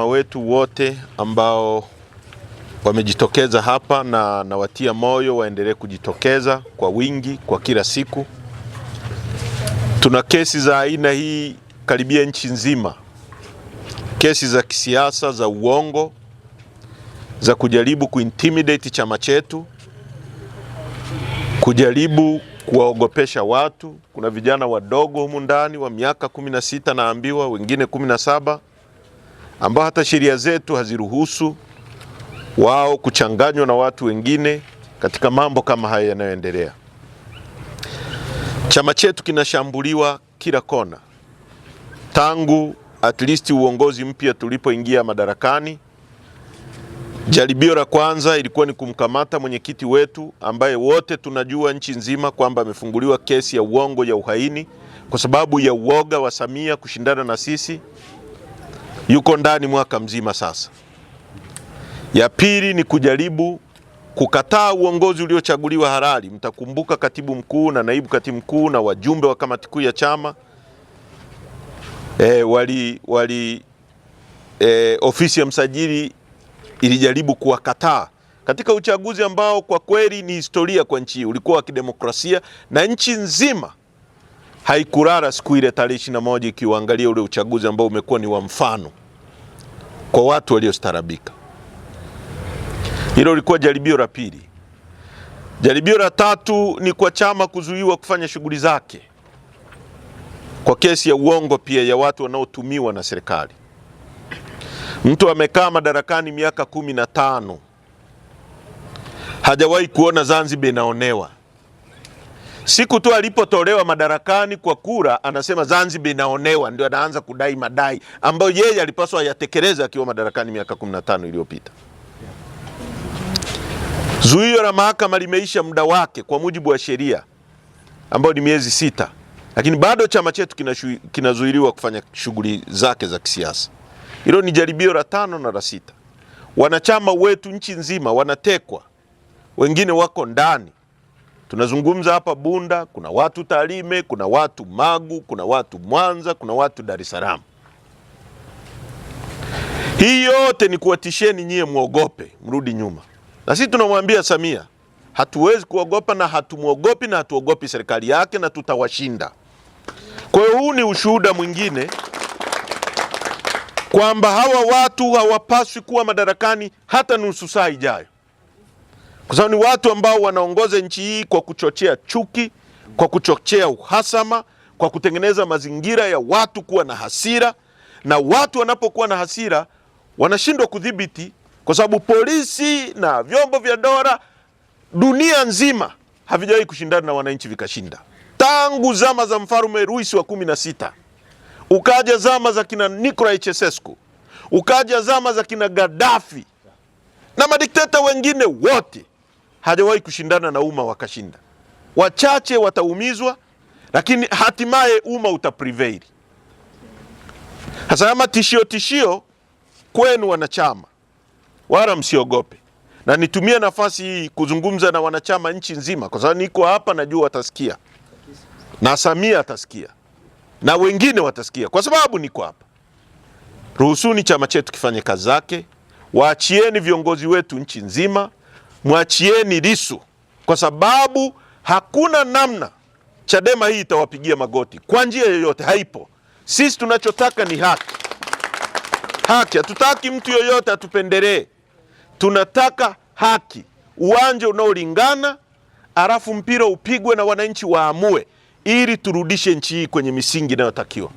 Wetu wote ambao wamejitokeza hapa na nawatia moyo waendelee kujitokeza kwa wingi kwa kila siku. Tuna kesi za aina hii karibia nchi nzima. Kesi za kisiasa za uongo, za kujaribu kuintimidate chama chetu, kujaribu kuwaogopesha watu. Kuna vijana wadogo humu ndani wa miaka 16 naambiwa, wengine 17, ambao hata sheria zetu haziruhusu wao kuchanganywa na watu wengine katika mambo kama haya yanayoendelea. Chama chetu kinashambuliwa kila kona. Tangu at least uongozi mpya tulipoingia madarakani, jaribio la kwanza ilikuwa ni kumkamata mwenyekiti wetu ambaye wote tunajua nchi nzima kwamba amefunguliwa kesi ya uongo ya uhaini kwa sababu ya uoga wa Samia kushindana na sisi. Yuko ndani mwaka mzima sasa. Ya pili ni kujaribu kukataa uongozi uliochaguliwa halali. Mtakumbuka katibu mkuu na naibu katibu mkuu na wajumbe wa kamati kuu ya chama ofisi ya msajili ilijaribu kuwakataa katika uchaguzi ambao kwa kweli ni historia kwa nchi hii, ulikuwa wa kidemokrasia na nchi nzima haikulala siku ile tarehe 21 ikiangalia ule uchaguzi ambao umekuwa ni wa mfano kwa watu waliostaarabika. Hilo lilikuwa jaribio la pili. Jaribio la tatu ni kwa chama kuzuiwa kufanya shughuli zake kwa kesi ya uongo pia ya watu wanaotumiwa na serikali. Mtu amekaa madarakani miaka 15, hajawahi kuona Zanzibar inaonewa. Siku tu alipotolewa madarakani kwa kura, anasema Zanzibar inaonewa, ndio anaanza kudai madai ambayo yeye alipaswa yatekeleze akiwa madarakani miaka 15 iliyopita. Zuio la mahakama limeisha muda wake kwa mujibu wa sheria ambao ni miezi 6, lakini bado chama chetu kinazuiliwa kufanya shughuli zake za kisiasa. Hilo ni jaribio la 5 na la 6. Wanachama wetu nchi nzima wanatekwa, wengine wako ndani. Tunazungumza hapa Bunda, kuna watu Tarime, kuna watu Magu, kuna watu Mwanza, kuna watu Dar es Salaam. Hii yote ni kuwatisheni nyie muogope, mrudi nyuma. Na sisi tunamwambia Samia, hatuwezi kuogopa na hatumuogopi na hatuogopi serikali yake na tutawashinda. Kwa hiyo huu ni ushuhuda mwingine kwamba hawa watu hawapaswi kuwa madarakani hata nusu saa ijayo. Kwa sababu ni watu ambao wanaongoza nchi hii kwa kuchochea chuki, kwa kuchochea uhasama, kwa kutengeneza mazingira ya watu kuwa na hasira, na watu wanapokuwa na hasira wanashindwa kudhibiti, kwa sababu polisi na vyombo vya dola dunia nzima havijawahi kushindana na wananchi vikashinda. Tangu zama za mfalme Louis wa 16, ukaja zama za kina Nicolae Ceausescu, ukaja zama za kina Gaddafi na madikteta wengine wote, hajawahi kushindana na umma wakashinda. Wachache wataumizwa, lakini hatimaye umma utaprevail. Hasa kama tishio kwenu wanachama, wala msiogope. Na nitumie nafasi hii kuzungumza na wanachama nchi nzima, kwa sababu niko hapa najua watasikia. Na Samia atasikia. Na wengine watasikia kwa sababu niko hapa. Ruhusuni chama chetu kifanye kazi zake. Waachieni viongozi wetu nchi nzima, mwachieni Lissu, kwa sababu hakuna namna Chadema hii itawapigia magoti kwa njia yoyote, haipo. Sisi tunachotaka ni haki. Haki, hatutaki mtu yoyote atupendelee. Tunataka haki, uwanja unaolingana, alafu mpira upigwe na wananchi waamue ili turudishe nchi hii kwenye misingi inayotakiwa.